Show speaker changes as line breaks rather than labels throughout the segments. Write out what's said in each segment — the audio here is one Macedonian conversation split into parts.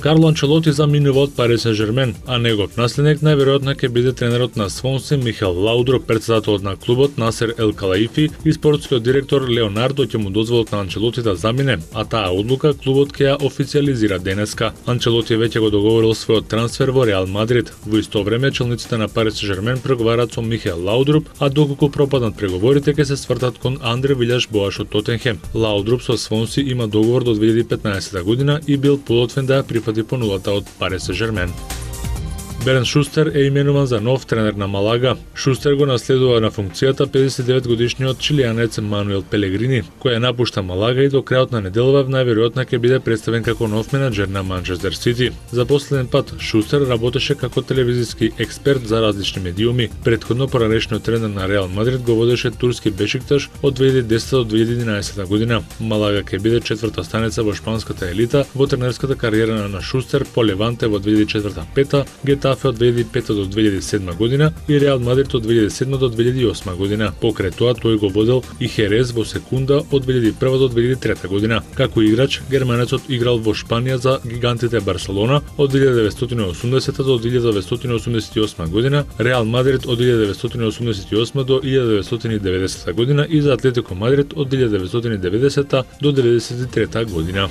Карло Анчелоти заминува од Пари Сен-Жермен, а негов наследник најверојатно ќе биде тренерот на Свонси Михел Лаудруп. Претседателот на клубот Насер Ел Калаифи и спортскиот директор Леонардо ќе му дозволат на Анчелоти да замине, а таа одлука клубот ќе ја официјализира денеска. Анчелоти веќе го договорил својот трансфер во Реал Мадрид. Во исто време челниците на Пари Сен-Жермен преговараат со Михел Лаудруп, а доколку пропаднат преговорите ќе се свртат кон Андре Вилјаш Боаш од Тотенхем. Лаудруп со Свонси има договор до 2015 година и бил подготвен да ја прифати понудата од Пари Сен-Жермен. Бернт Шустер е именуван за нов тренер на Малага. Шустер го наследува на функцијата 59-годишниот чилијанец Мануел Пелегрини, кој ја напушта Малага и до крајот на неделава најверојатно ќе биде представен како нов менаџер на Манчестер Сити. За последен пат Шустер работеше како телевизиски експерт за различни медиуми. Претходно поранешниот тренер на Реал Мадрид го водеше турски Бешикташ од 2010 до 2011 година. Малага ќе биде четврта станица во шпанската елита во тренерската кариера на Шустер по Леванте во 2004-5, Гетафе од 2005 до 2007 година и Реал Мадрид од 2007 до 2008 година. Покрај тоа тој го водел и Херес во Секунда од 2001 до 2003 година. Како играч, германецот играл во Шпанија за гигантите Барселона од 1980 до 1988 година, Реал Мадрид од 1988 до 1990 година и за Атлетико Мадрид од 1990 до 1993 година.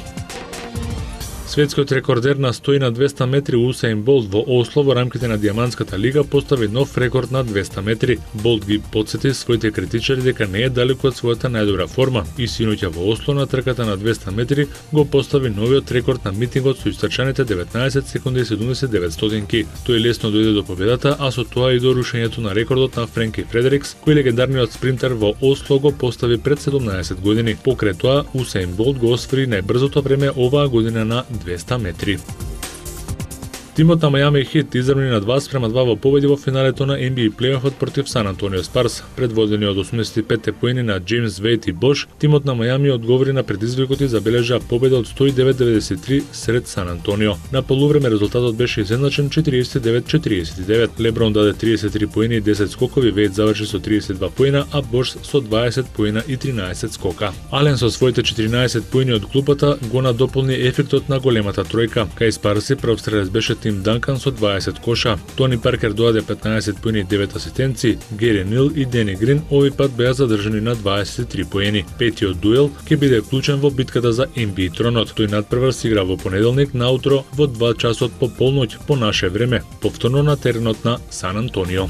Светскиот рекордер на стои на 200 метри Усеин Болт во Осло во рамките на Диамантската лига постави нов рекорд на 200 метри. Болт ги потсети своите критичари дека не е далеку од својата најдобра форма и синоќа во Осло на трката на 200 метри го постави новиот рекорд на митингот со истрчаните 19 секунди и 79 стотинки. Тој лесно дојде до победата, а со тоа и до рушењето на рекордот на Френки Фредерикс, кој легендарниот спринтер во Осло го постави пред 17 години. Покрај тоа, Усеин Болт го освои најбрзото време оваа година на 200 метри. Тимот на Мајами Хит изравни на 2:2 во победи во финалето на NBA плейофот против Сан Антонио Спарс. Предводени од 85 поени на Джеймс Вейт и Бош, тимот на Мајами одговори на предизвикот и забележа победа од 109-93 сред Сан Антонио. На полувреме резултатот беше изедначен 49-49. Леброн даде 33 поени и 10 скокови, Вейт заврши со 32 поена, а Бош со 20 поена и 13 скока. Ален со своите 14 поени од клупата го надополни ефектот на големата тројка. Кај Спарси прв стрелец беше Тим Данкан со 20 коша. Тони Паркер доаде 15 поени и 9 асистенции. Гери Нил и Дени Грин овој пат беа задржани на 23 поени. Петиот дуел ќе биде клучен во битката за NBA тронот. Тој надпревар игра во понеделник наутро во 2 часот по полноќ по наше време, повторно на теренот на Сан Антонио.